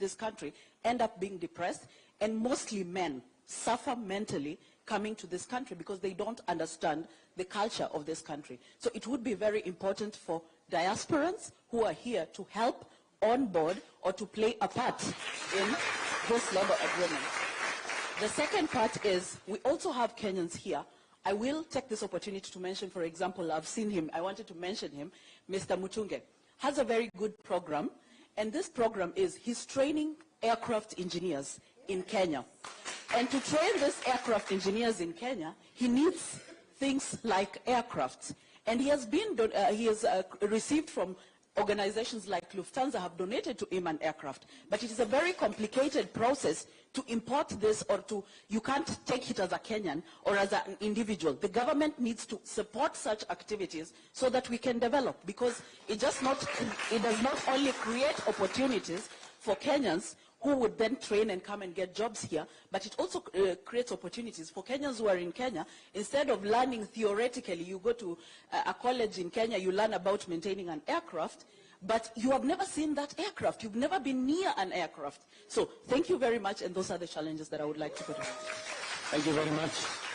this country end up being depressed, and mostly men suffer mentally coming to this country because they don't understand the culture of this country. So it would be very important for diasporans who are here to help on board or to play a part in this labor agreement. The second part is we also have Kenyans here. I will take this opportunity to mention, for example, I've seen him, I wanted to mention him, Mr. Mutunge, has a very good program, and this program is he's training aircraft engineers in Kenya. And to train these aircraft engineers in Kenya, he needs things like aircraft. And he has received from organizations like Lufthansa have donated to him an aircraft. But it is a very complicated process to import this, or you can't take it as a Kenyan or as an individual. The government needs to support such activities so that we can develop, because it does not only create opportunities for Kenyans who would then train and come and get jobs here, but it also creates opportunities for Kenyans who are in Kenya. Instead of learning theoretically, you go to a college in Kenya, you learn about maintaining an aircraft, but you have never seen that aircraft. You've never been near an aircraft. So thank you very much, and those are the challenges that I would like to put in. Thank you very much.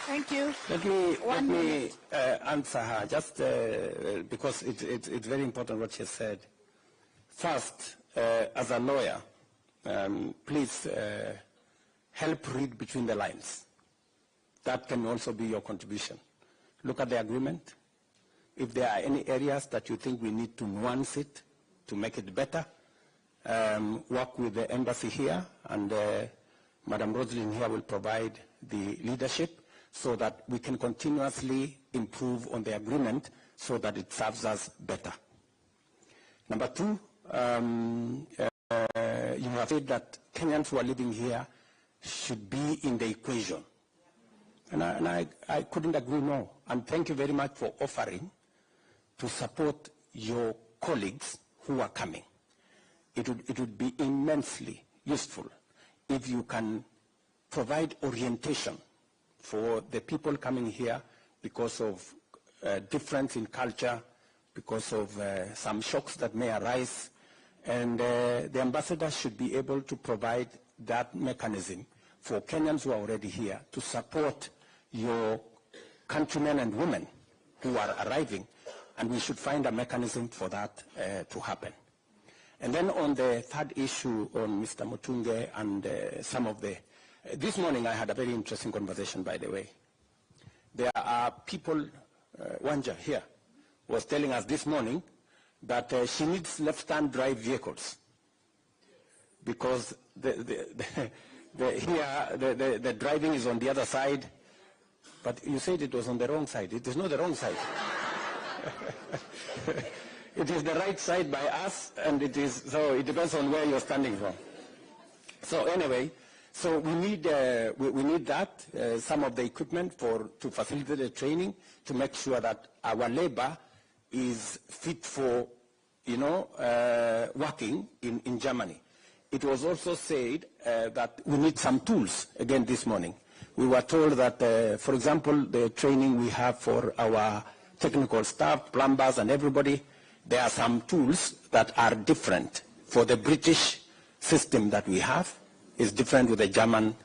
Thank you. Let me answer her, just because it's very important what she said. First, as a lawyer, please help read between the lines. That can also be your contribution. Look at the agreement. If there are any areas that you think we need to nuance it to make it better, work with the embassy here, and Madam Roslyn here will provide the leadership so that we can continuously improve on the agreement so that it serves us better. Number two, you have said that Kenyans who are living here should be in the equation. And I couldn't agree more. And thank you very much for offering to support your colleagues who are coming. It would be immensely useful if you can provide orientation for the people coming here because of difference in culture, because of some shocks that may arise. And the ambassador should be able to provide that mechanism for Kenyans who are already here to support your countrymen and women who are arriving, and we should find a mechanism for that to happen. And then on the third issue on Mr. Mutunge and some of the... this morning I had a very interesting conversation, by the way. There are people, Wanja here was telling us this morning that she needs left-hand drive vehicles because the driving is on the other side. But you said it was on the wrong side. It is not the wrong side. It is the right side by us, and it is, so it depends on where you're standing from. So anyway, so we need that, some of the equipment to facilitate the training, to make sure that our labor is fit for, working in Germany. It was also said that we need some tools, again this morning. We were told that, for example, the training we have for our technical staff, plumbers and everybody, there are some tools that are different. For the British system that we have is different with the German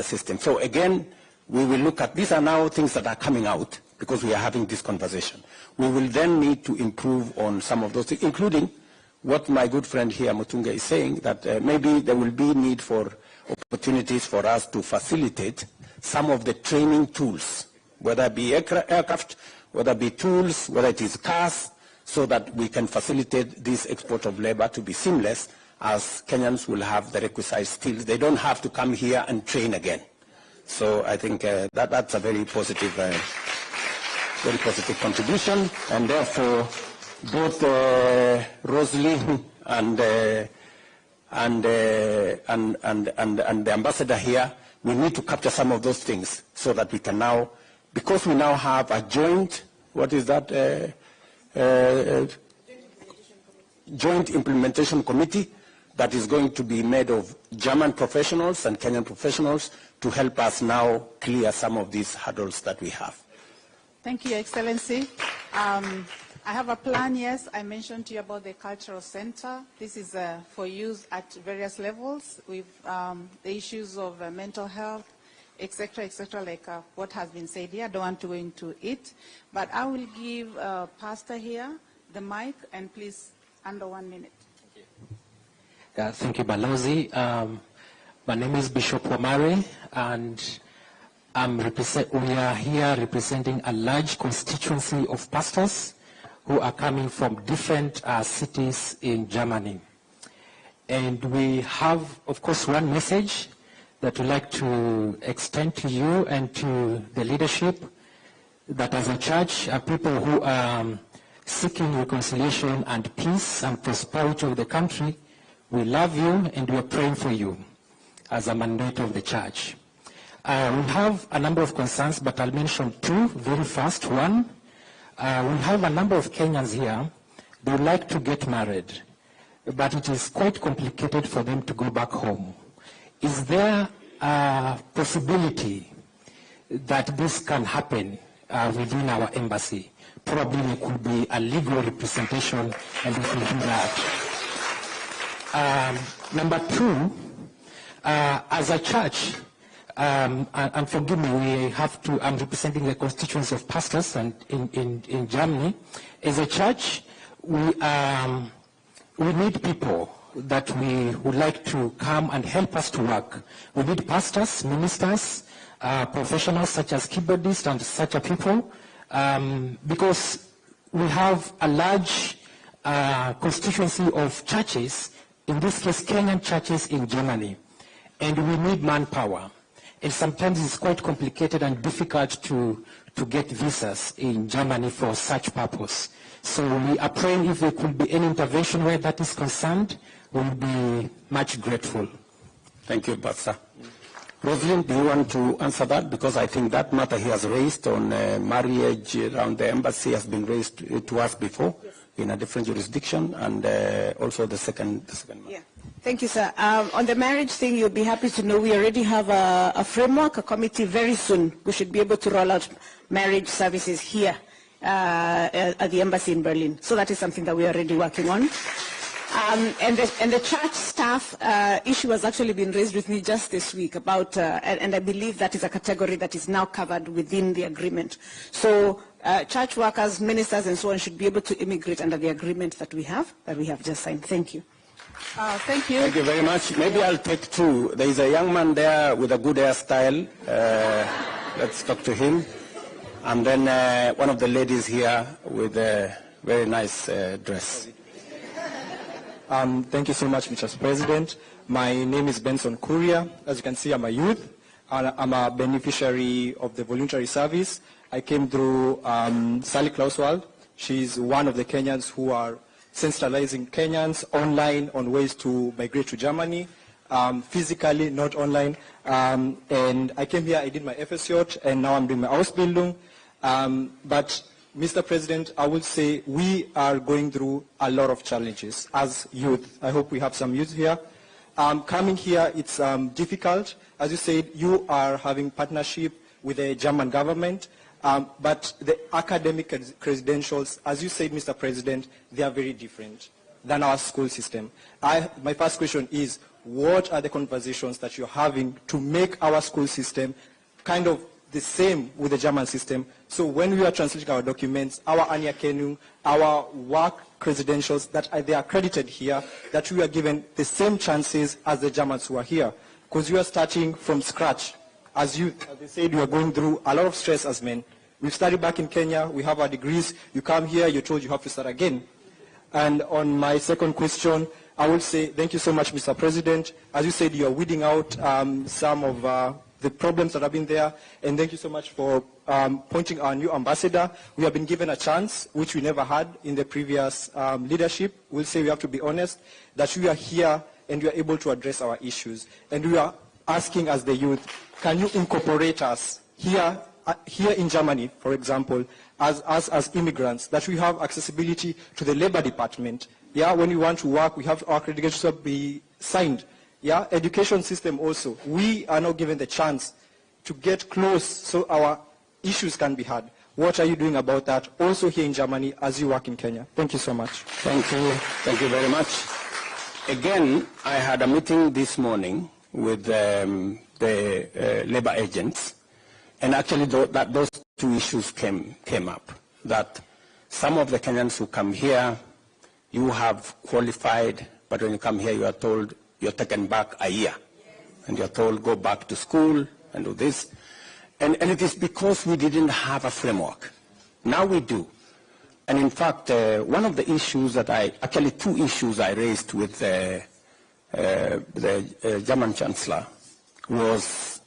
system. So again, we will look at, these are now things that are coming out because we are having this conversation. We will then need to improve on some of those things, including what my good friend here, Mutunge, is saying, that maybe there will be need for opportunities for us to facilitate some of the training tools, whether it be aircraft, whether it be tools, whether it is cars, so that we can facilitate this export of labor to be seamless, as Kenyans will have the requisite skills. They don't have to come here and train again. So I think that's a very positive contribution, and therefore both Rosalie and the ambassador here, we need to capture some of those things so that we can now, because we now have a joint, what is that? Joint implementation committee that is going to be made of German professionals and Kenyan professionals to help us now clear some of these hurdles that we have. Thank you, Excellency. I have a plan, yes. I mentioned to you about the cultural center. This is for use at various levels with the issues of mental health, etc., like what has been said here. I don't want to go into it. But I will give Pastor here the mic, and please, under 1 minute. Thank you, Balozi. My name is Bishop Wamare, and we are here representing a large constituency of pastors who are coming from different cities in Germany. And we have, of course, one message that we'd like to extend to you and to the leadership, that as a church, are people who are seeking reconciliation and peace and prosperity of the country. We love you and we are praying for you as a mandate of the church. We have a number of concerns, but I'll mention two very fast. One, we have a number of Kenyans here. They would like to get married, but it is quite complicated for them to go back home. Is there a possibility that this can happen within our embassy? Probably there could be a legal representation, and we can do that. Number two, as a church, and forgive me, I'm representing the constituency of pastors and in Germany. As a church, we need people that we would like to come and help us to work. We need pastors, ministers, professionals such as keyboardists and such a people, because we have a large constituency of churches, in this case Kenyan churches in Germany, and we need manpower. And sometimes it's quite complicated and difficult to get visas in Germany for such purpose. So we are praying if there could be any intervention where that is concerned, we'll be much grateful. Thank you, Pastor. Rosalind, do you want to answer that? Because I think that matter he has raised on marriage around the embassy has been raised to us before, yes, in a different jurisdiction, and also the second matter. Yeah. Thank you, sir. On the marriage thing, you'll be happy to know we already have a framework, a committee. Very soon we should be able to roll out marriage services here at the embassy in Berlin. So that is something that we're already working on. And the church staff issue has actually been raised with me just this week about, and I believe that is a category that is now covered within the agreement. So church workers, ministers, and so on should be able to immigrate under the agreement that we have just signed. Thank you. Thank you. Thank you very much. Maybe I'll take two. There is a young man there with a good hairstyle. Let's talk to him. And then one of the ladies here with a very nice dress. Thank you so much, Mr. President. My name is Benson Kuria. As you can see, I'm a youth. I'm a beneficiary of the voluntary service. I came through Sally Klauswald. She's one of the Kenyans who are sensitizing Kenyans online on ways to migrate to Germany, physically, not online. And I came here, I did my FSJ, and now I'm doing my Ausbildung. But Mr. President, I would say we are going through a lot of challenges as youth. I hope we have some youth here. Coming here, it's difficult. As you said, you are having partnership with the German government, but the academic credentials, as you said, Mr. President, they are very different than our school system. My first question is, what are the conversations that you're having to make our school system kind of the same with the German system? So when we are translating our documents, our Anerkennung, our work credentials, that they are accredited here, that we are given the same chances as the Germans who are here. Because you are starting from scratch. As they said, you are going through a lot of stress as men. We've studied back in Kenya, we have our degrees, you come here, you're told you have to start again. And on my second question, I would say thank you so much, Mr. President. As you said, you're weeding out some of the problems that have been there, and thank you so much for appointing our new ambassador. We have been given a chance, which we never had in the previous leadership. We'll say we have to be honest, that we are here and we are able to address our issues. And we are asking as the youth, can you incorporate us here in Germany, for example, as immigrants, that we have accessibility to the labor department. Yeah, when we want to work, we have our credentials to be signed. Yeah, education system also. We are not given the chance to get close so our issues can be heard. What are you doing about that also here in Germany as you work in Kenya? Thank you so much. Thank you. Thank you very much. Again, I had a meeting this morning with the labor agents, and actually those two issues came up, that some of the Kenyans who come here, you have qualified, but when you come here, you are told you're taken back a year. And you're told, go back to school and do this. And it is because we didn't have a framework. Now we do. And in fact, one of the issues that actually two issues I raised with the German Chancellor was,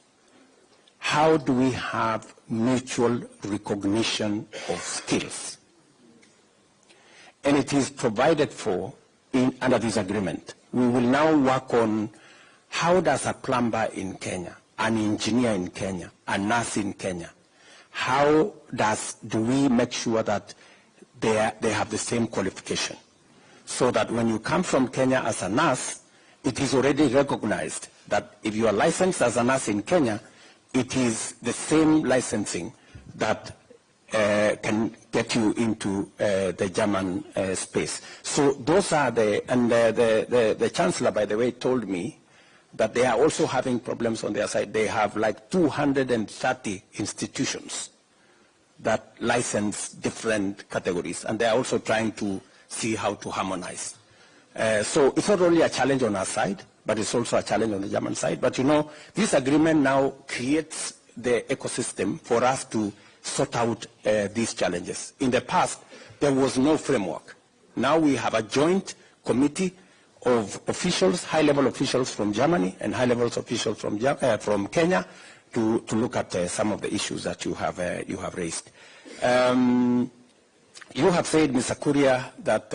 how do we have mutual recognition of skills? And it is provided for under this agreement. We will now work on how does a plumber in Kenya, an engineer in Kenya, a nurse in Kenya, how do we make sure that they have the same qualification? So that when you come from Kenya as a nurse, it is already recognized that if you are licensed as a nurse in Kenya, it is the same licensing that can get you into the German space. So those are the Chancellor, by the way, told me that they are also having problems on their side. They have like 230 institutions that license different categories, and they are also trying to see how to harmonize. So it's not only a challenge on our side, but it's also a challenge on the German side. But you know, this agreement now creates the ecosystem for us to sort out these challenges. In the past, there was no framework. Now we have a joint committee of officials, high-level officials from Germany and high-level officials from Kenya to look at some of the issues that you have raised. You have said, Mr. Kuria, that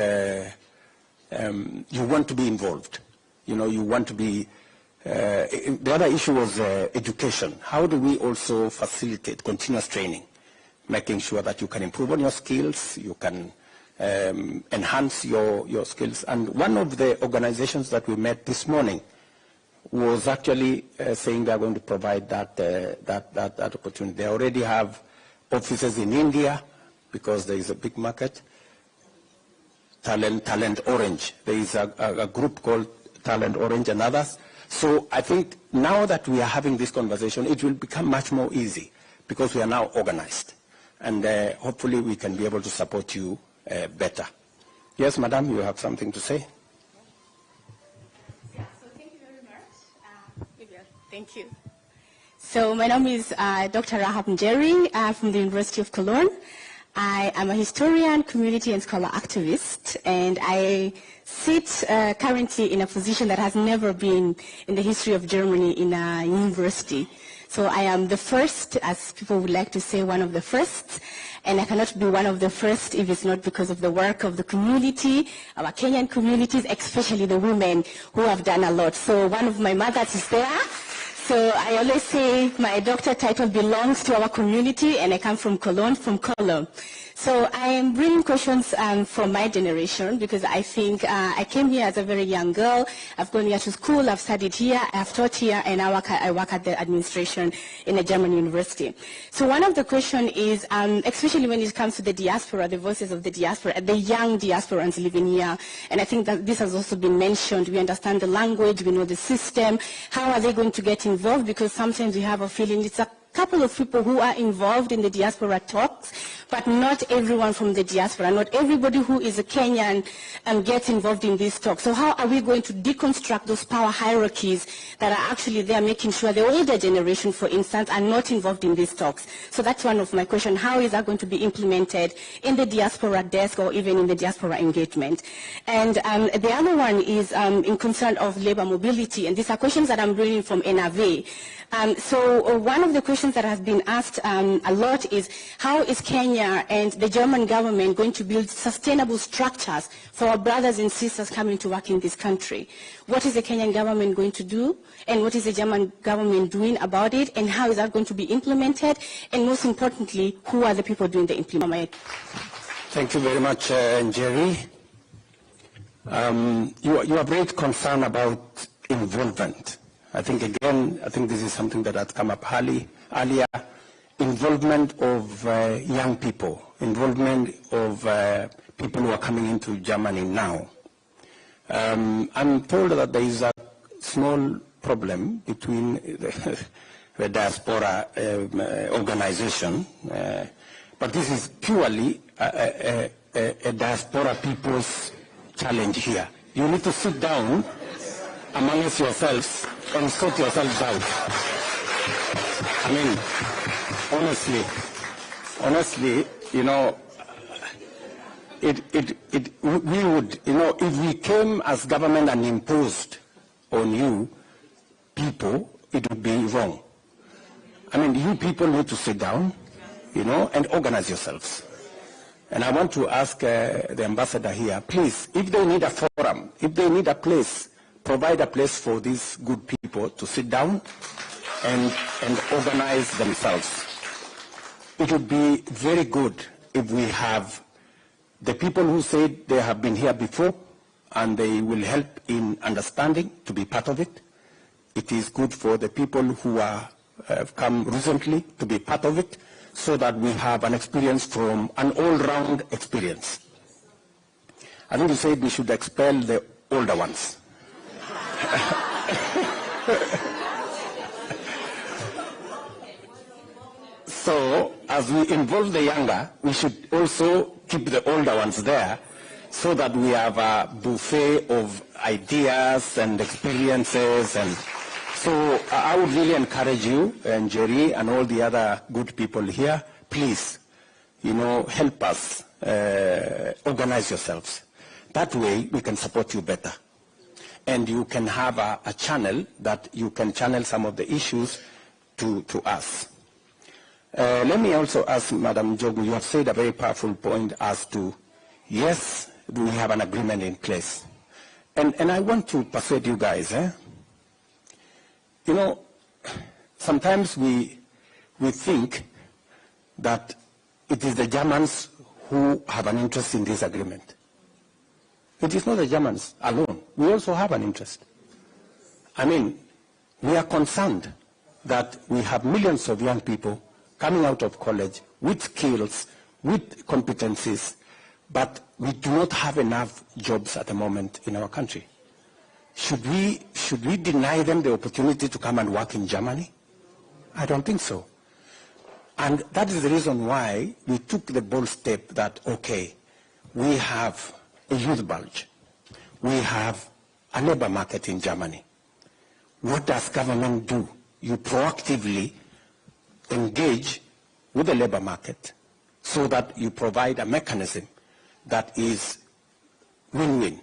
you want to be involved. You know, you want to be. The other issue was education. How do we also facilitate continuous training, making sure that you can improve on your skills, you can enhance your skills? And one of the organizations that we met this morning was actually saying they are going to provide that opportunity. They already have offices in India because there is a big market. Talent Orange. There is a group called Talent Orange and others. So I think now that we are having this conversation, it will become much more easy because we are now organized. And hopefully we can be able to support you better. Yes, Madam, you have something to say? Yeah, so thank you very much. Thank you. So my name is Dr. Rahab Njeri from the University of Cologne. I am a historian, community and scholar activist, and I sit currently in a position that has never been in the history of Germany in a university. So I am the first, as people would like to say, one of the first, and I cannot be one of the first if it's not because of the work of the community, our Kenyan communities, especially the women who have done a lot. So one of my mothers is there. So I always say my doctor title belongs to our community, and I come from Cologne, So I am bringing questions from my generation because I think I came here as a very young girl. I've gone here to school, I've studied here, I've taught here, and I work at the administration in a German university. So one of the questions is, especially when it comes to the diaspora, the voices of the diaspora, the young diasporans living here, and I think that this has also been mentioned. We understand the language, we know the system. How are they going to get involved? Because sometimes we have a feeling it's a couple of people who are involved in the diaspora talks, but not everyone from the diaspora, not everybody who is a Kenyan gets involved in these talks. So how are we going to deconstruct those power hierarchies that are actually there, making sure the older generation, for instance, are not involved in these talks? So that's one of my questions. How is that going to be implemented in the diaspora desk or even in the diaspora engagement? And the other one is in concern of labor mobility, and these are questions that I'm bringing from NRV. So one of the questions that has been asked a lot is, how is Kenya and the German government going to build sustainable structures for our brothers and sisters coming to work in this country? What is the Kenyan government going to do, and what is the German government doing about it, and how is that going to be implemented? And most importantly, who are the people doing the implementation? Thank you very much, Njeri. You have raised concern about involvement. I think this is something that has come up earlier. involvement of young people, involvement of people who are coming into Germany now. I'm told that there is a small problem between the diaspora organization, but this is purely a diaspora people's challenge here. You need to sit down amongst yourselves and sort yourselves out. I mean, honestly, you know, we would, you know, if we came as government and imposed on you people, it would be wrong. I mean, you people need to sit down, you know, and organize yourselves. And I want to ask the ambassador here, please, if they need a forum, if they need a place, provide a place for these good people to sit down and organize themselves. It would be very good if we have the people who said they have been here before and they will help in understanding to be part of it. It is good for the people who have come recently to be part of it, so that we have an experience from an all-round experience. I think you said we should expel the older ones. So, as we involve the younger, we should also keep the older ones there, so that we have a buffet of ideas and experiences. And so I would really encourage you, and Jerry and all the other good people here, please, you know, help us organize yourselves. That way we can support you better. And you can have a channel that you can channel some of the issues to us. Let me also ask Madam Jogu, you have said a very powerful point as to, yes, we have an agreement in place. And I want to persuade you guys, you know, sometimes we think that it is the Germans who have an interest in this agreement. It is not the Germans alone. We also have an interest. I mean, we are concerned that we have millions of young people coming out of college with skills, with competencies, but we do not have enough jobs at the moment in our country. Should we deny them the opportunity to come and work in Germany? I don't think so. And that is the reason why we took the bold step that, okay, we have a youth bulge. We have a labor market in Germany. What does government do? You proactively engage with the labor market so that you provide a mechanism that is win-win,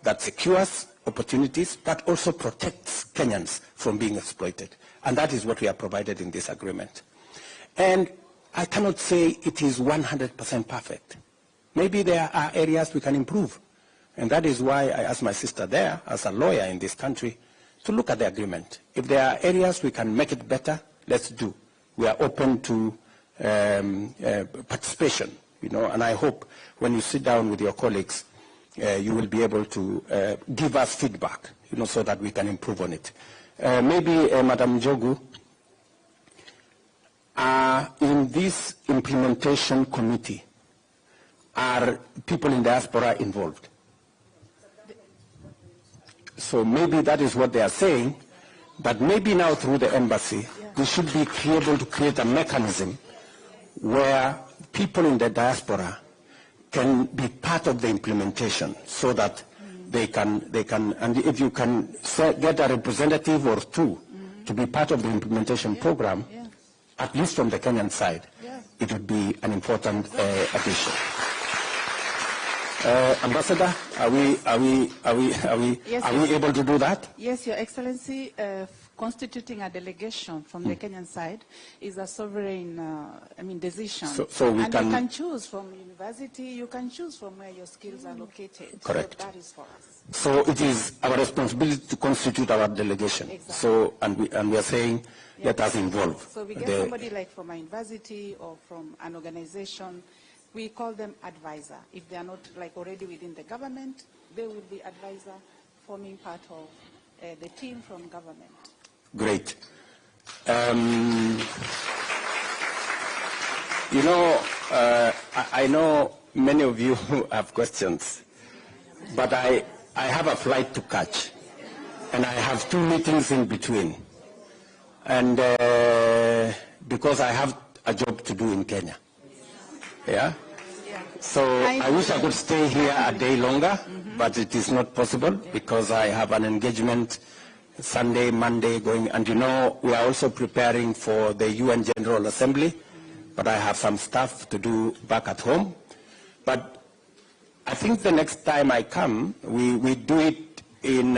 that secures opportunities, but also protects Kenyans from being exploited. And that is what we have provided in this agreement. And I cannot say it is 100% perfect. Maybe there are areas we can improve. And that is why I asked my sister there, as a lawyer in this country, to look at the agreement. If there are areas we can make it better, let's do. We are open to participation, you know, and I hope when you sit down with your colleagues, you will be able to give us feedback, you know, so that we can improve on it. Maybe, Madam Jogu, in this implementation committee, are people in diaspora involved? So maybe that is what they are saying, but maybe now through the embassy, we should be able to create a mechanism where people in the diaspora can be part of the implementation, so that they can, and if you can get a representative or two to be part of the implementation program, at least from the Kenyan side, it would be an important addition. Ambassador, are we able to do that? Yes, Your Excellency. Constituting a delegation from the Kenyan side is a sovereign, decision. So we and can, you can choose from university, you can choose from where your skills are located. Correct. So that is for us. So it is our responsibility to constitute our delegation. Exactly. So, and we are saying, let us involve. So we get somebody like from a university or from an organization. We call them advisor. If they are not like already within the government, they will be advisor forming part of the team from government. Great. You know, I know many of you have questions, but I have a flight to catch, and I have 2 meetings in between. And because I have a job to do in Kenya. Yeah? So I wish I could stay here a day longer, but it is not possible because I have an engagement Sunday, Monday going, and you know, we are also preparing for the UN General Assembly, but I have some stuff to do back at home. But I think the next time I come, we do it in,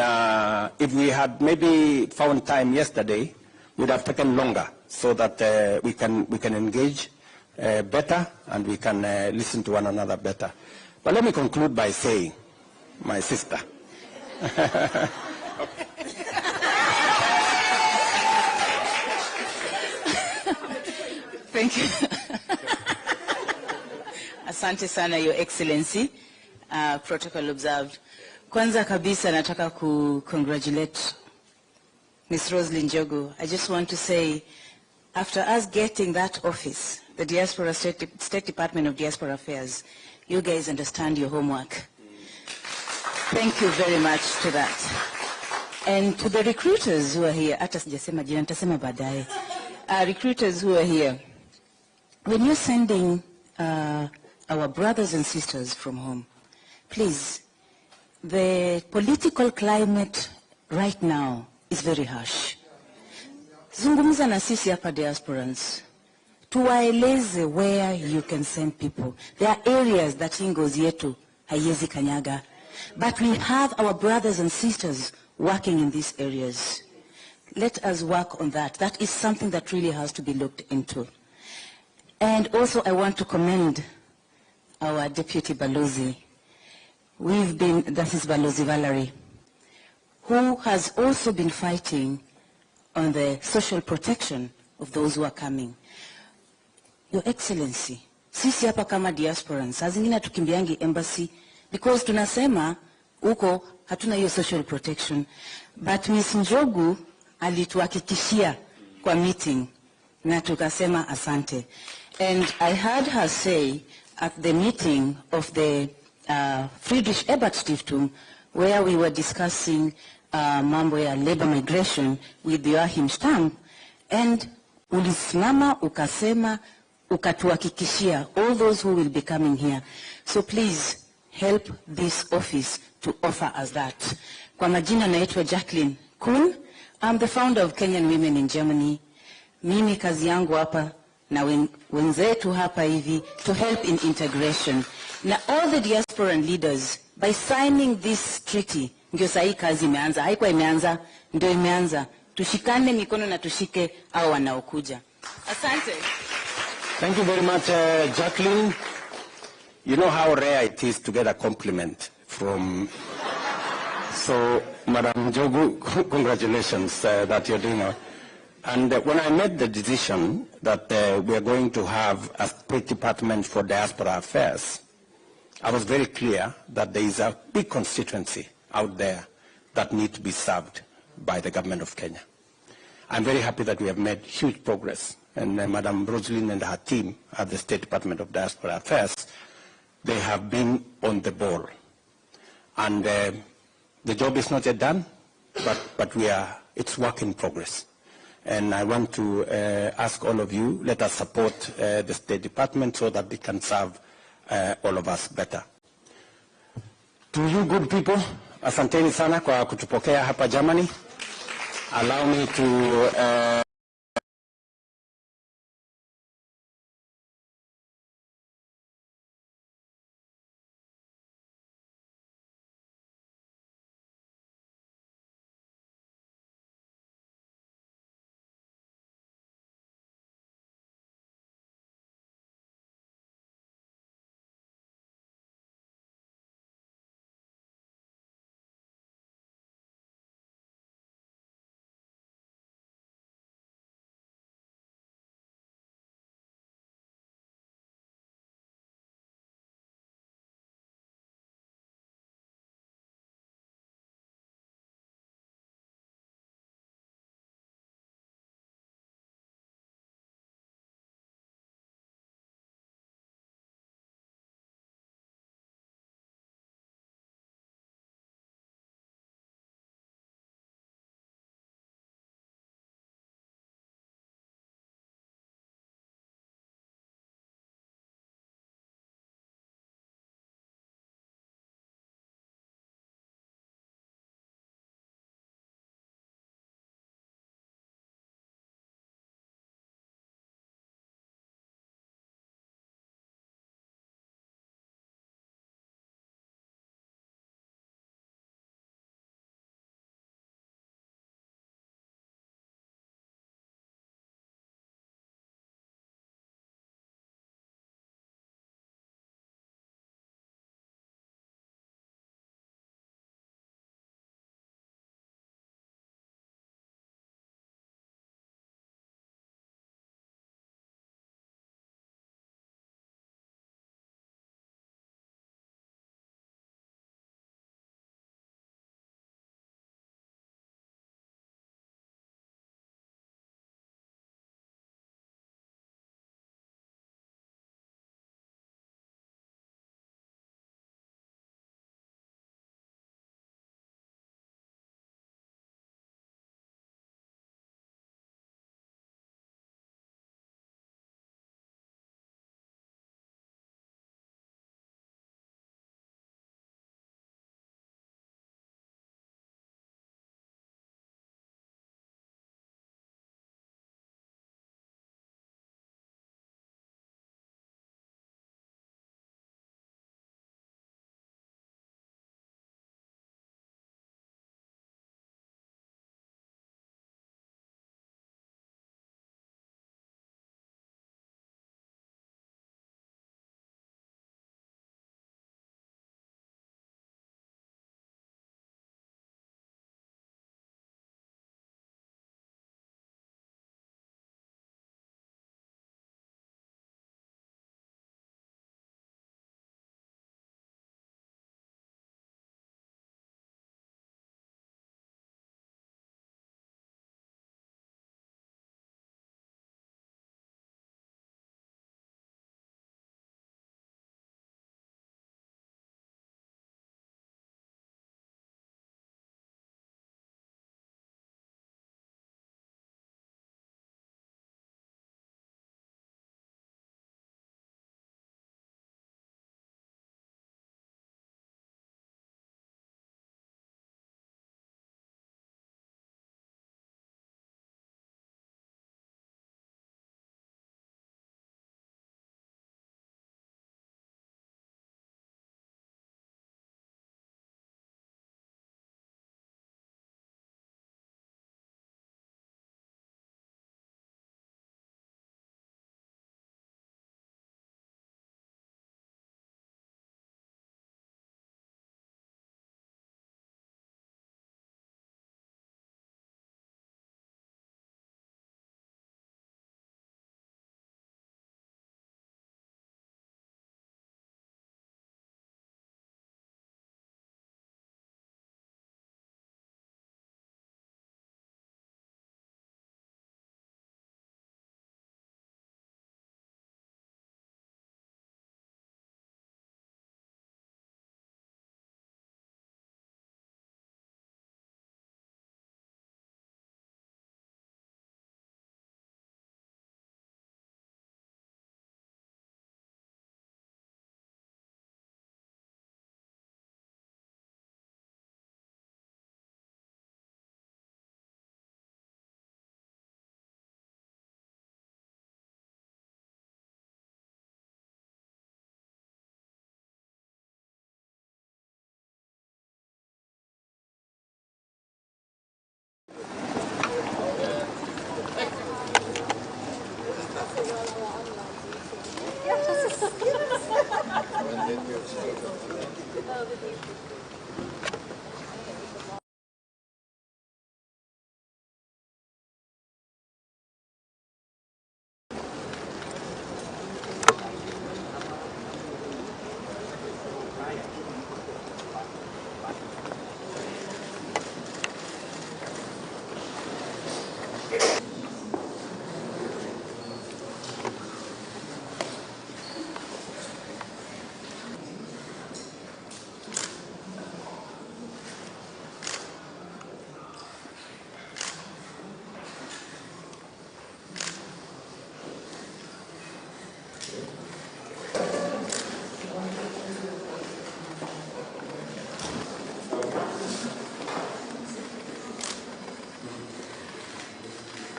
if we had maybe found time yesterday, would have taken longer so that we can engage better and we can listen to one another better. But let me conclude by saying, my sister, Thank you. Asante sana, Your Excellency. Protocol observed. Kwanza kabisa nataka congratulate Ms. Roslyn Jogo. I just want to say, after us getting that office, the Diaspora State Department of Diaspora Affairs, you guys understand your homework. Thank you very much to that. And to the recruiters who are here, recruiters who are here, when you're sending our brothers and sisters from home, please, the political climate right now is very harsh. Zungumza na sisi hapa diasporans. Tuwaeleze where you can send people. There are areas that ingozi yetu haiwezi kanyaga. But we have our brothers and sisters working in these areas. Let us work on that. That is something that really has to be looked into. And also I want to commend our Deputy Balozi. That is Balozi Valerie, who has also been fighting on the social protection of those who are coming. Your Excellency, sisi hapa kama diasporans, saa zingine tukimbiangi embassy, because tunasema uko hatuna hiyo social protection. But Ms. Njogu alituhakikishia kwa meeting na tukasema asante. And I heard her say at the meeting of the Friedrich Ebert Stiftung, where we were discussing mambo ya labor migration with Joachim Stamm, and ulisimama ukasema ukatuhakikishia all those who will be coming here. So please help this office to offer us that. Kwa majina naitwa Jacqueline Kuhn. I'm the founder of Kenyan Women in Germany. Mimi kazi yangu hapa na wenzetu hapa hivi to help in integration. Na all the diasporan leaders, by signing this treaty, ndio sahi kazi imeanza. Haikuwa imeanza, ndio imeanza. Tushikane mikono na tushike hao wanaokuja. Asante. Thank you very much, Jacqueline. You know how rare it is to get a compliment from... So, Madam Jogu, congratulations that you're doing it. And when I made the decision that we are going to have a State Department for Diaspora Affairs, I was very clear that there is a big constituency out there that needs to be served by the government of Kenya. I'm very happy that we have made huge progress. And Madam Roslyn and her team at the State Department of Diaspora Affairs, they have been on the ball. And the job is not yet done, but it's work in progress. And I want to ask all of you, let us support the State Department so that they can serve all of us better. To you good people, asanteni sana kwa kutupokea hapa Germany. Allow me to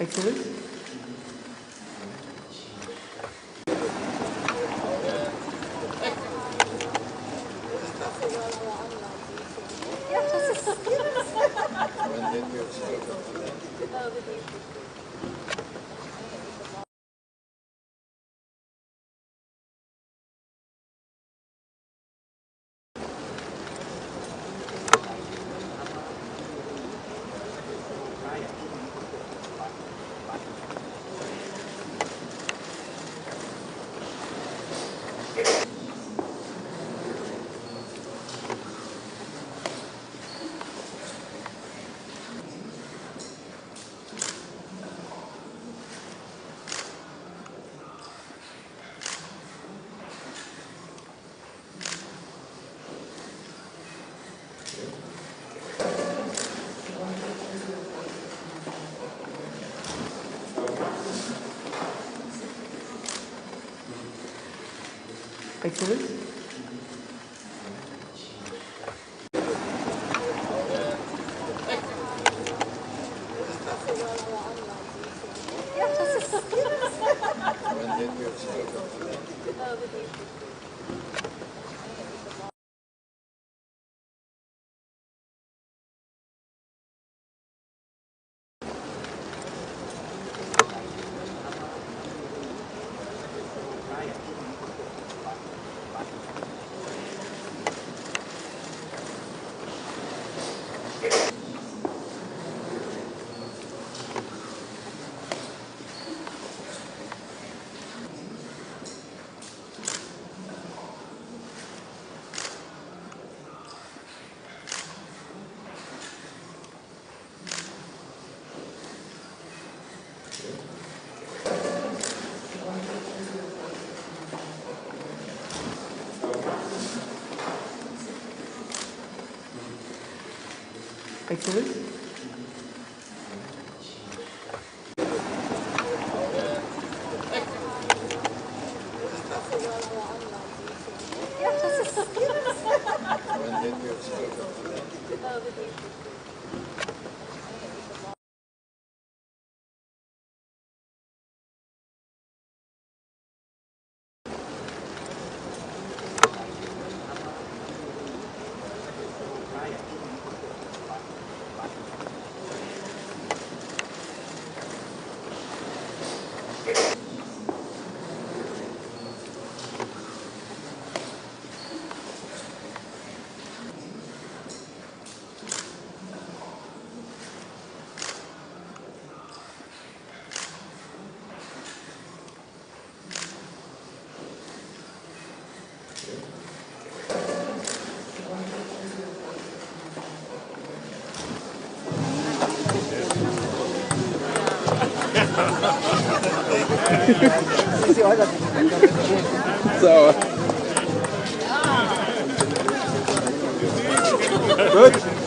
Excellent. Excellent. Excellent. So good.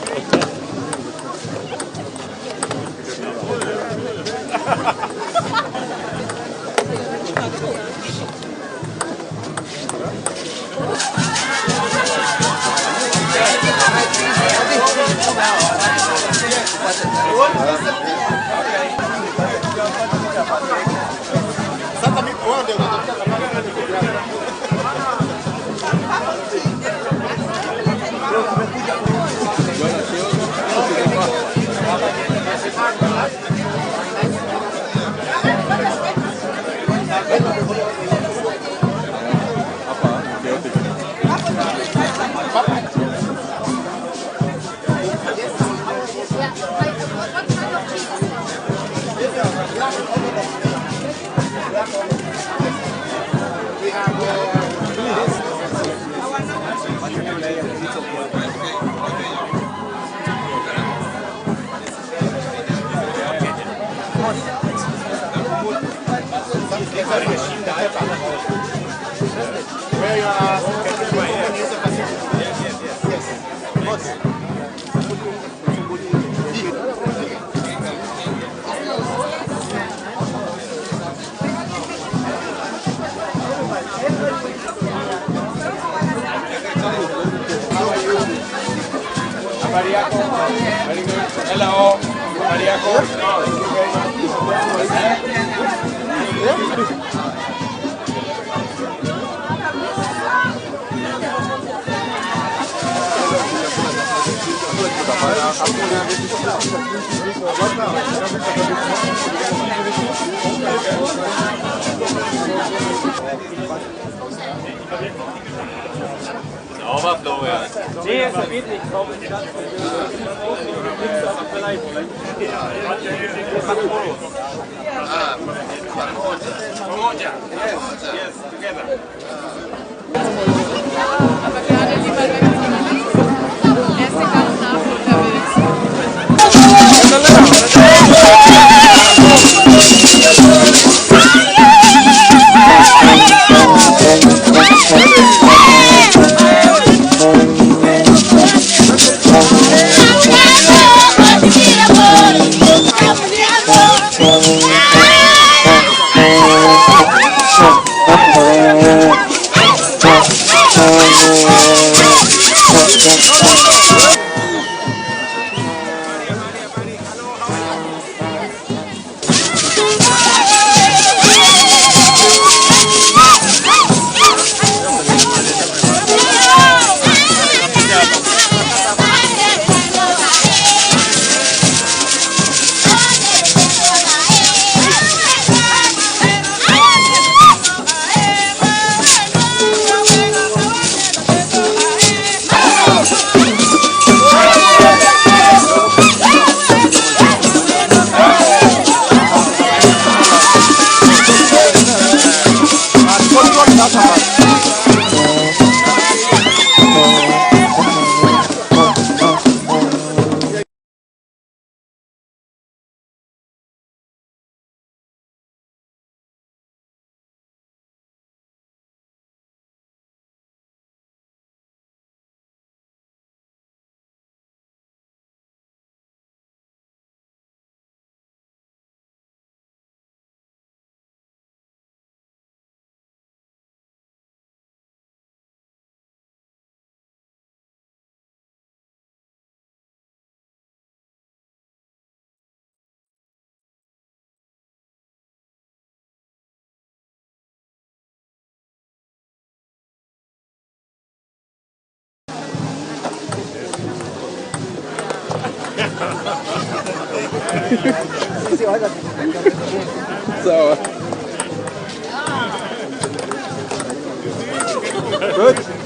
Hello, Maria. Sauber, Florian. Nee, es wird nicht kommen. Yes, together. So. Good.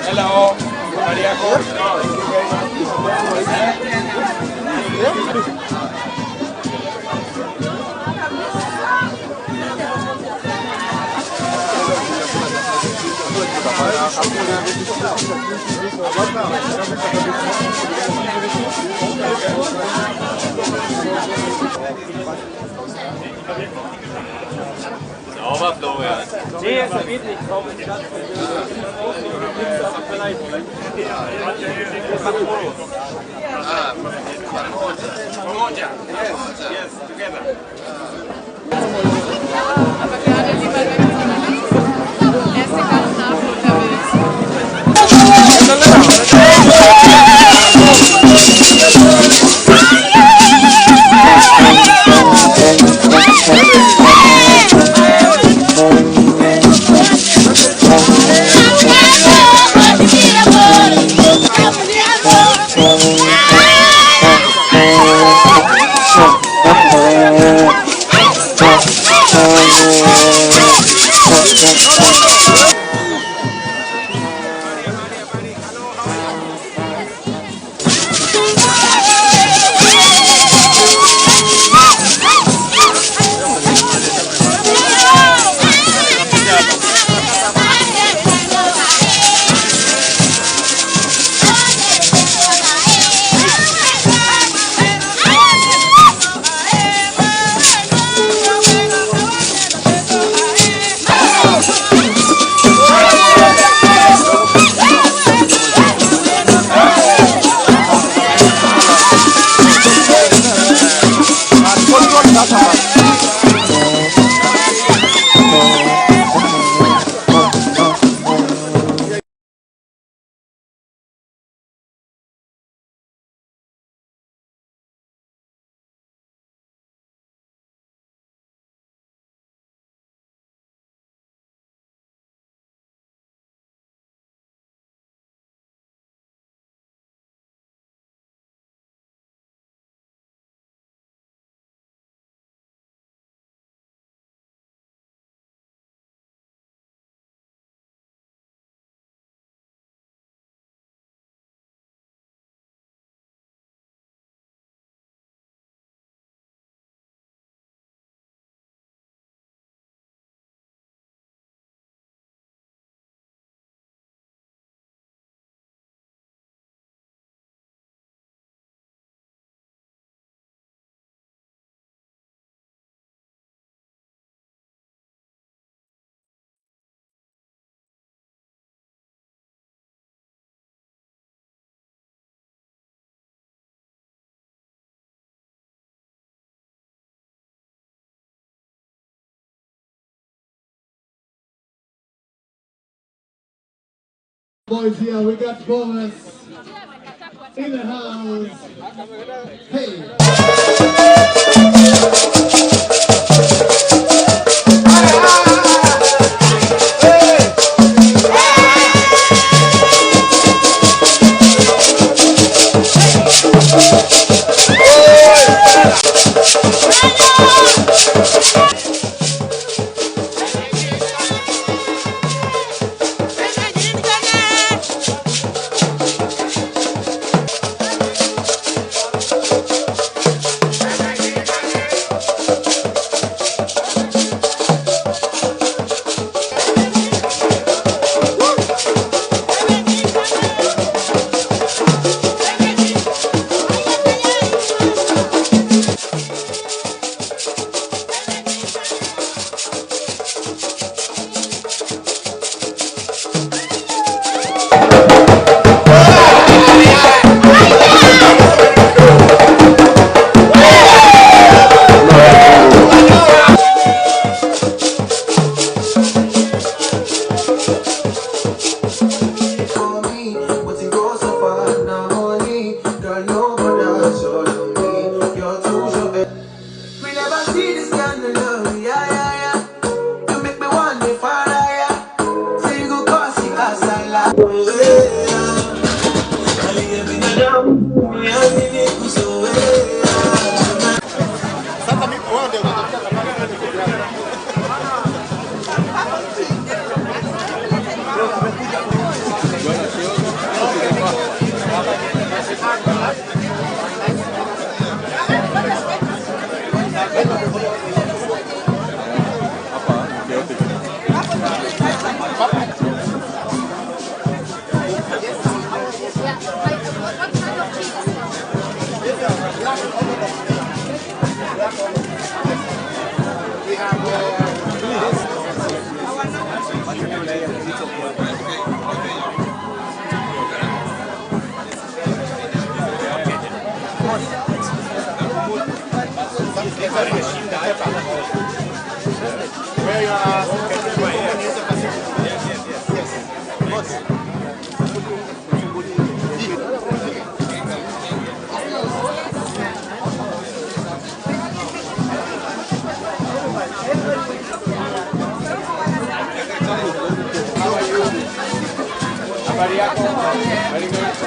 Hello, Mariaco. Sauber, Florian. Nee, es wird nicht kommen. Yes, together. Boys here, we got bonus in the house. Hey.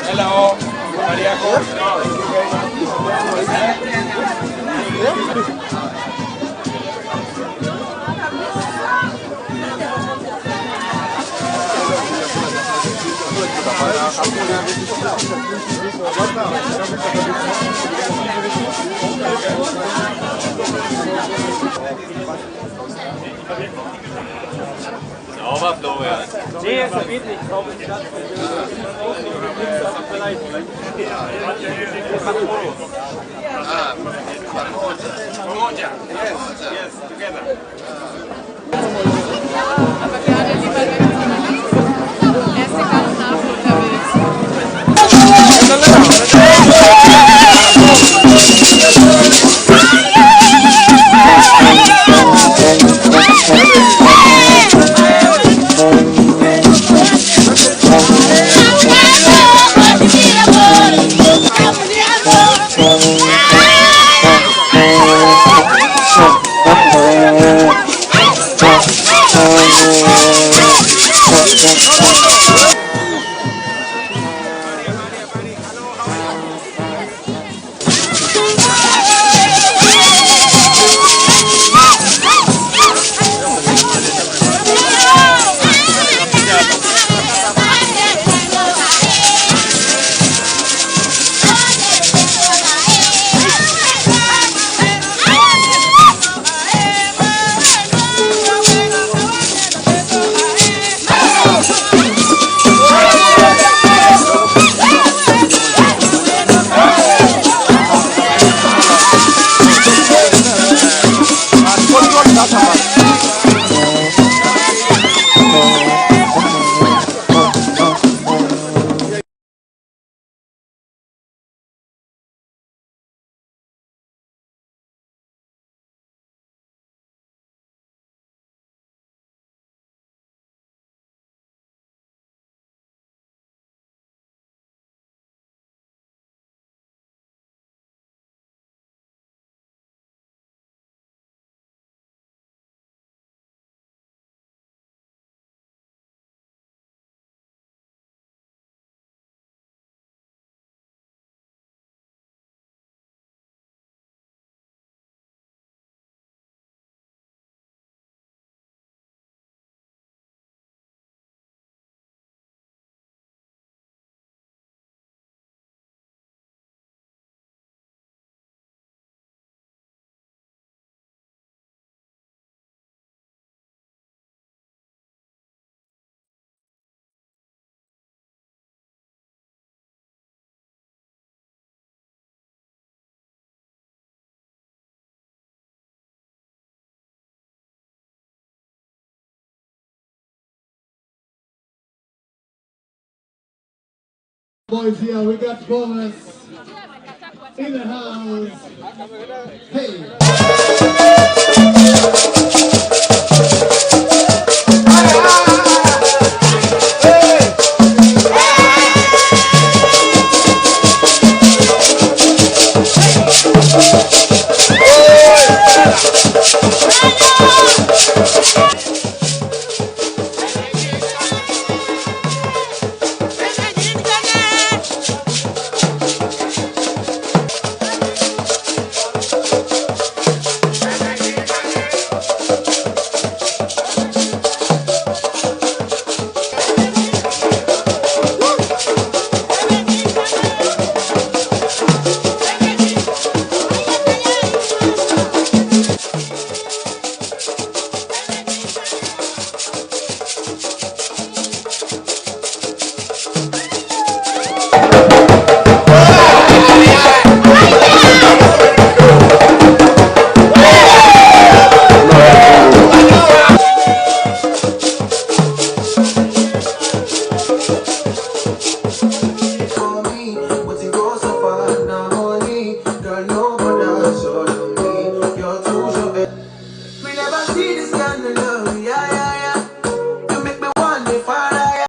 Hello, Mariaco. Sauber, Florian. Nee, es geht nicht. Kaum in Stadt. Yes, together. Boys here, we got bonus in the house. Hey.